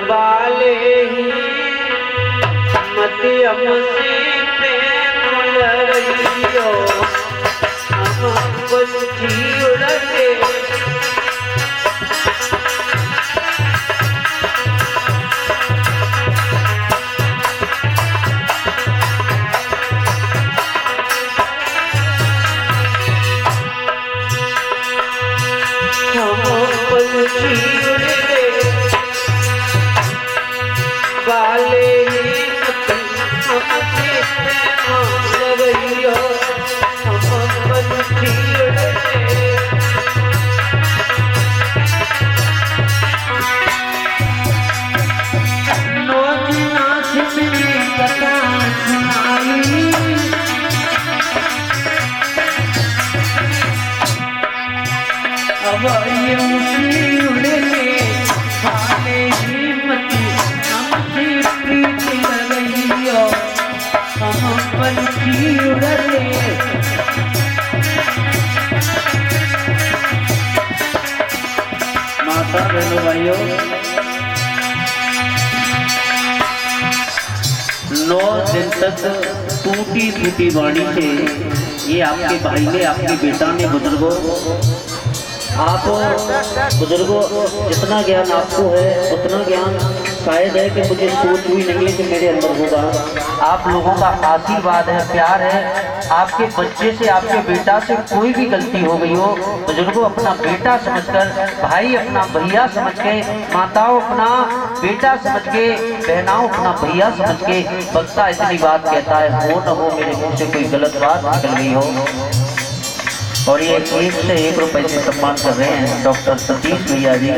वाले ही मत हमसे प्रेम लड़ियो हम पंछी उड़ते वाले ही हमसे प्रेम लड़ियो हम पंछी उड़ते नोच नाच में कथा सुनाई अब ये ऊँची उड़ने वाले ही मती हमसे प्रीत लड़ियो हम पंछी उड़ते माता बहनों भाइयों 9 दिन तक टूटी फूटी वाणी से ये आपके भाई ने आपके बेटा ने बुजुर्गों आप बुजुर्गों जितना ज्ञान आपको है उतना ज्ञान शायद है कि मुझे सोच हुई नहीं है कि मेरे अंदर होगा। आप लोगों का आशीर्वाद है, प्यार है। आपके बच्चे से आपके बेटा से कोई भी गलती हो गई हो बुजुर्गों अपना बेटा समझकर, भाई अपना भैया समझ के, माताओं अपना बेटा समझ के, बहनाओं अपना भैया समझ के बच्चा इतनी बात कहता है हो न हो मेरे मुँह से कोई गलत बात निकल गई हो। और ये 1 से 1 रुपए से सम्मान कर रहे हैं डॉक्टर सतीश भैया जी,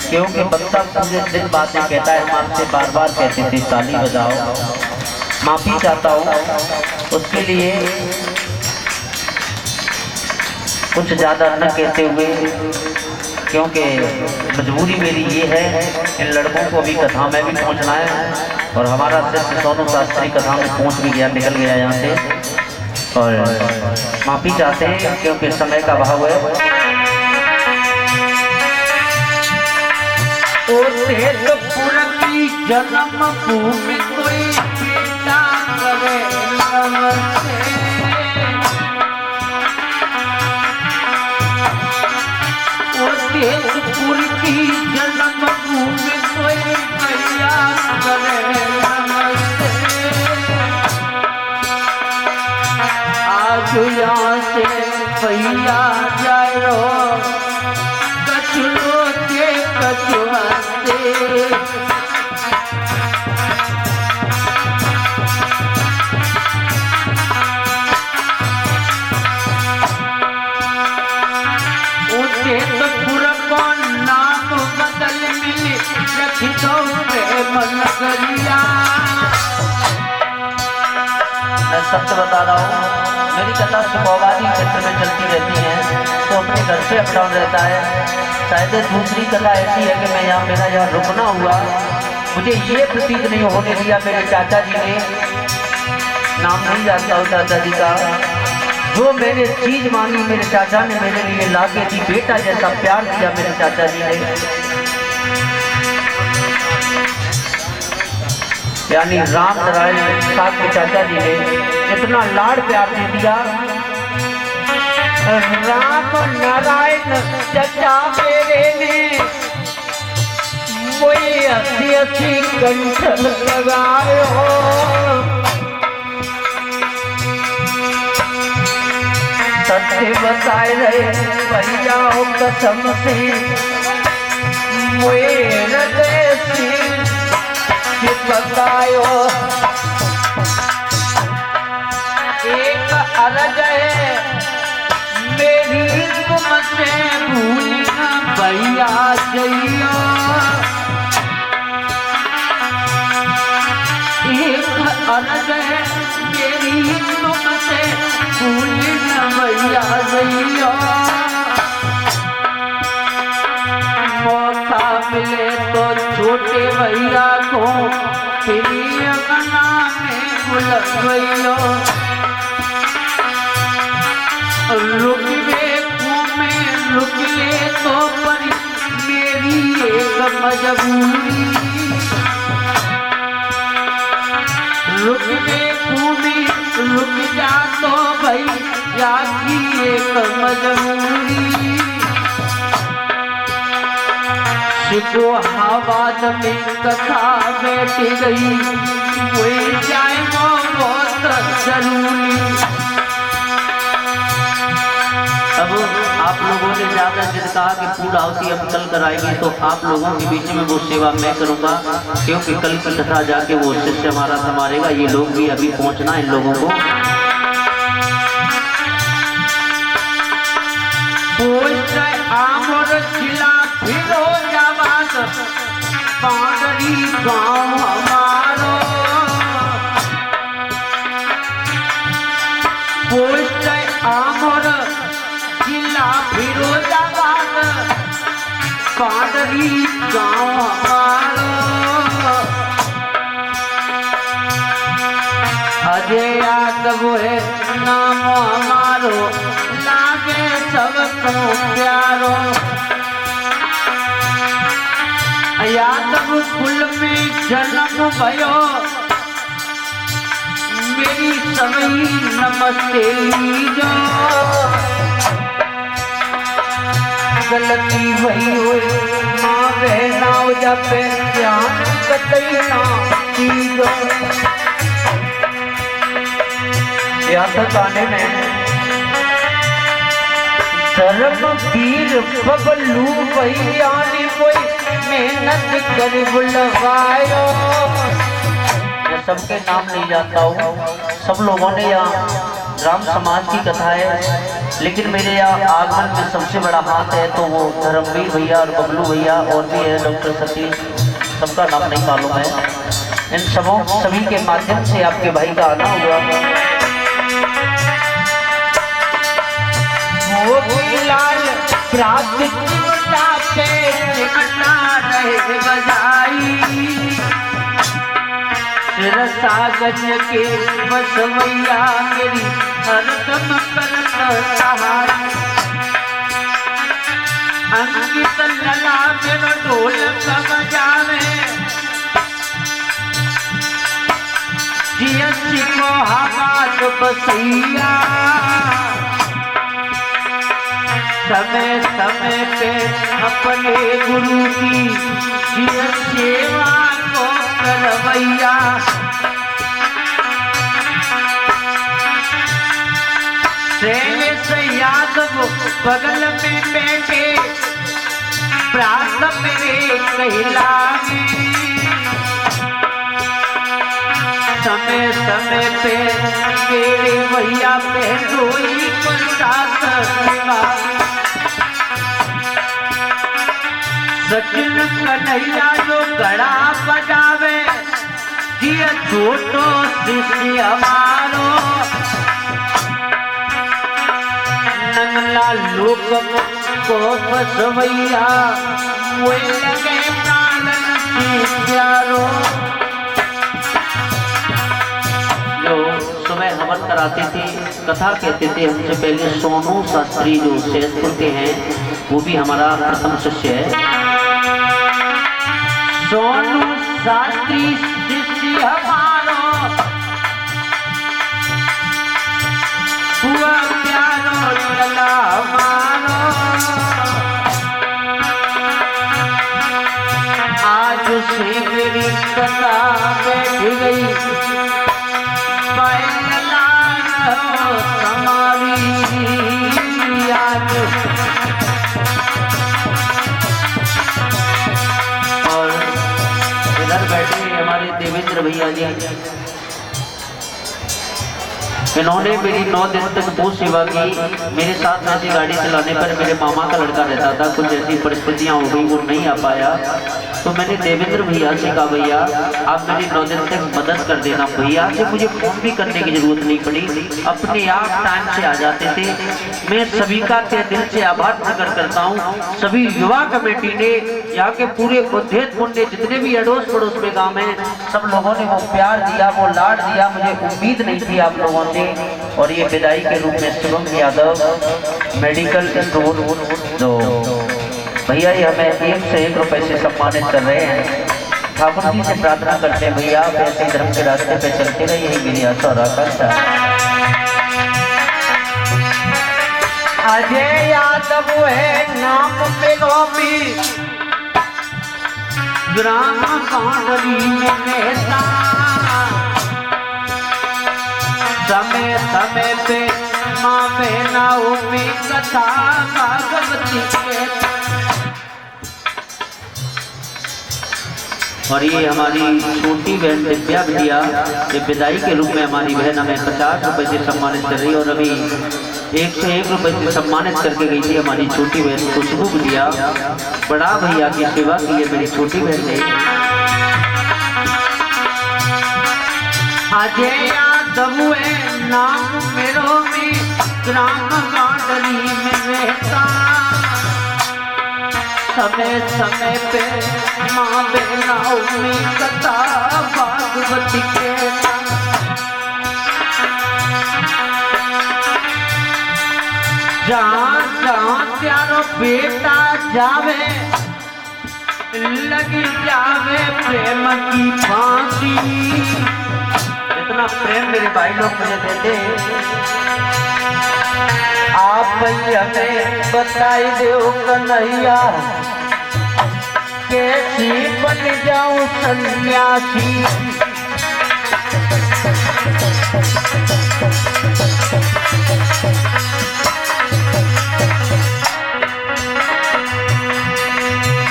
क्योंकि बच्चा पूरे दिन बातें कहता है। हम आपसे बार बार कहते थे ताली बजाओ, माफी चाहता हूँ उसके लिए कुछ ज़्यादा न कहते हुए, क्योंकि मजबूरी मेरी ये है इन लड़कों को भी कथा में भी पहुँचना है और हमारा सिर्फ सोनू शास्त्री कथा में पहुँच भी गया, निकल गया यहाँ से और माफी चाहते हैं क्योंकि समय का अभाव है। जन्म भूमि कोई बेटा करे देशपुर की जन्म भूमि कोई भैया करे आज यहाँ से भैया जाए कछुओं के कछुआ से नाम बदल मिली रख दो मन करिया। मैं सत्य बता रहा हूँ, मेरी कथा सुखोबादी क्षेत्र में चलती रहती है तो अपने घर से अप डाउन रहता है। शायद दूसरी कथा ऐसी है कि मैं यहाँ मेरा यहाँ रुकना हुआ, मुझे ये प्रतीत नहीं होने दिया मेरे चाचा जी ने, नाम नहीं जानता हूँ चाचा जी का, जो मैंने चीज मांगी मेरे चाचा ने मेरे लिए ला के दी, बेटा जैसा प्यार दिया मेरे चाचा जी ने, यानी राम नारायण साहब के चाचा जी ने इतना लाड़ प्यार दे दिया। राम नारायण चाचा मेरे ने वही 80 कंठ लगायो, सत्य बताए रहे भैया कसम से हृदय से बतायो। एक अर्ज है मेरी तुमसे भूली न भैया जइयो, एक अर्ज है मेरी तुमसे भूली न भैया जइयो। मौका मिले तो छोटे भैया को तेरी अपना में बुलवाइयो, रुकवे घूमे रुक ले तो पर मेरी एक मजबूरी। रुक के भूमि रुक जा तो भाई याकी एक मजबूरी शिको आवाज में कथा बैठ गई कोई जाए वो बहुत जरूरी। अब आप लोगों ने ज्यादा जिद कहा कि फूड हाउस ही हम कल कराएंगे, तो आप लोगों के बीच में वो सेवा मैं करूंगा, क्योंकि कल की कथा जाके वो शिष्य हमारा संभालेगा। ये लोग भी अभी पहुंचना इन लोगों को। जिला फिरोजाबाद पांडरी गाँव हमारो पोस्ट आमोर जिला फिरोजाबाद पांडरी गाँव हमारो अजय यादव है नाम हमारो लागे सबको प्यारो। यादव कुल में जन्म भयो मेरी सभी नमस्ते लीजो गलती भई हुई माँ बहना जपे ध्यान कतई ना कीजो। यादव गाने में धर्म वीर बबलू भैया ने कोई मेहनत कर बुलवायो। मैं सबके नाम नहीं जानता हूँ, सब लोगों ने यहाँ राम समाज की कथा है, लेकिन मेरे यहाँ आगमन में सबसे बड़ा हाथ है तो वो धर्मवीर भैया और बबलू भैया और भी है डॉक्टर सतीश, सबका नाम नहीं मालूम है। इन सभी के माध्यम से आपके भाई का आना हुआ। लाल प्राप्त चिमटा पे चिमटा रहे बजाई रसा गज के बसवैया मेरी हरदम करत सहाय। अंकित लला मेरो ढोलक बजावे जियसी को आवाज बसैया समय समय पे अपने गुरु की सेवा को करवैया। से यादव बगल में बैठे प्रात मेरे कहलागे समय समय पे मेरे भैया पे रोई प्रसाद सेवा। सचिन कन्हैया जो गड़ा बजावे ये छोटो शिष्य हमारो नंगला लोक को बसवैया वो लगे प्राणन की प्यारो। जो सुबह हवन कराते थे कथा कहते थे हमसे पहले सोनू शास्त्री जो सैदपुर के हैं, वो भी हमारा प्रथम शिष्य है। सोनू शास्त्री शिष्य हमारो हुआ प्यारो लला हमारो। आज से मेरी कथा बैठ गई लला हमारी आज। बैठे हमारे देवेंद्र भैया जी, इन्होंने मेरी 9 दिन तक बहुत सेवा की। मेरे साथ ऐसी गाड़ी चलाने पर मेरे मामा का लड़का रहता था, कुछ ऐसी परिस्थितियां हो गई वो नहीं आ पाया, तो मैंने देवेंद्र भैया से कहा भैया आप मेरी 9 दिन तक मदद कर देना। भैया से मुझे फोन भी करने की जरूरत नहीं पड़ी, अपने आप टाइम से आ जाते थे। मैं सभी का दिल से आभार प्रकट करता हूँ। सभी युवा कमेटी ने, यहाँ के पूरे उद्योग मुंडे जितने भी अड़ोस पड़ोस में गाँव में, सब लोगों ने वो प्यार दिया, वो लाड दिया। मुझे उम्मीद नहीं थी आप लोगों से। और ये विदाई के रूप में शिवम यादव मेडिकल स्टोर जो भैया ये हमें 1 से 1 रुपए से सम्मानित कर रहे हैं। ठाकुर जी से प्रार्थना करते हैं भैया आप ऐसे धर्म के रास्ते पे चलते रहिए, यही मेरी आशा और आकांक्षा है। अजय यादव है नाम मेरो भी ग्राम कांडली में नेता, समय समय पे माँ बहनाओं में कथा भागवती के। और ये हमारी छोटी बहन दिव्या बिटिया ये विदाई के रूप में हमारी बहन हमें 50 रुपए से सम्मानित कर रही है, और अभी 101 रुपए से सम्मानित करके गई थी हमारी छोटी बहन खुशबू बिटिया। बड़ा भैया की सेवा की है मेरी छोटी बहन ने। अजय यादव है नाम मेरो में ग्राम कांडली में रहता, समय समय पे माँ बहनाओं में कथा भागवती के। जहाँ जहाँ प्यारो बेटा जावे लगी जावे प्रेम की फांसी। इतना प्रेम मेरे भाई लोग मुझे देते। आप हमें बताई दो कन्हैया कैसी बन जाऊं सन्यासी।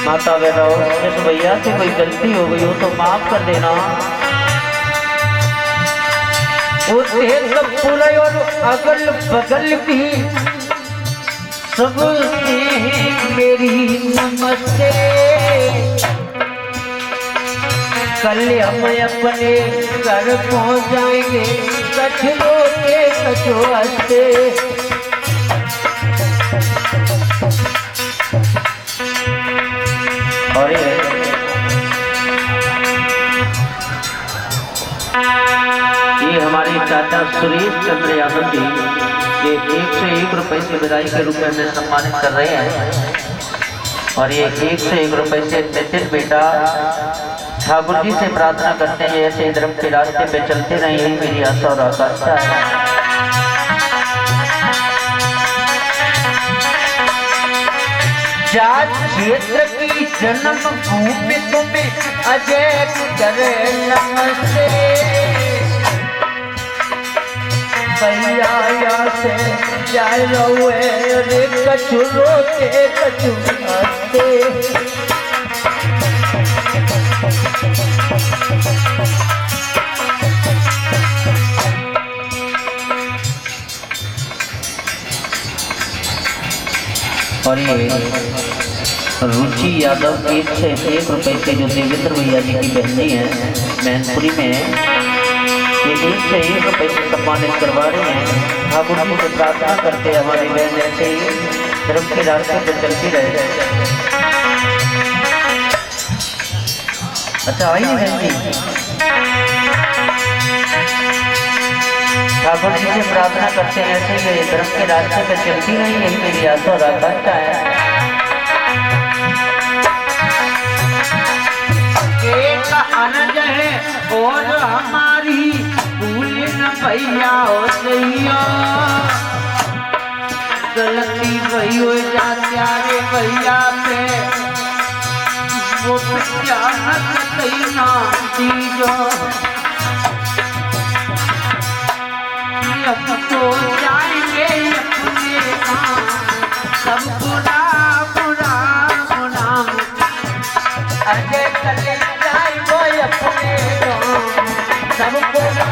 माता बहनों इस भैया से कोई गलती हो गई हो तो माफ कर देना। पूरे और अगल बगल भी सबसे मेरी नमस्ते। कल हम अपने घर पहुंच जाएंगे कछुओं के कछुआते। और ये हमारे चाचा सुरेश चंद्र यादव जी ये 101 रुपए से विदाई के रूप में हमें सम्मानित कर रहे हैं। और ये 101 रुपए से नितिन बेटा ठाकुर जी से प्रार्थना करते हैं ऐसे धर्म के रास्ते पे चलते रहे, यही मेरी आशा और आकांक्षा है। जात क्षेत्र की जन्म भूमि तुम्हें अजय करे नमस्ते। भैया से जाए रहुए रे कछुरो के कछुआते। और ये रुचि यादव 101 रुपए से जो देवेंद्र भैया जी की बहनी है मैनपुरी में है, ये 101 रुपए से सम्मानित करवा रहे हैं। ठाकुर जी से प्रार्थना करते हैं हमारी बहन ऐसे ही धर्म के रास्ते पर चलती रहे। अच्छा आइए बहन जी। ठाकुर जी से प्रार्थना करते हैं ऐसे ही धर्म के रास्ते पर चलती रही, यही मेरी आशा और आकांक्षा है। एक अनज है और हमारी भूल न भैया हो सैया। गलती भई हो जा प्यारे भैया पे वो पिया न ना दीजो। अब तो जाएंगे अपने काम सब बुरा बुरा बुरा। अजय कले जाएंगे अपने काम सब बुरा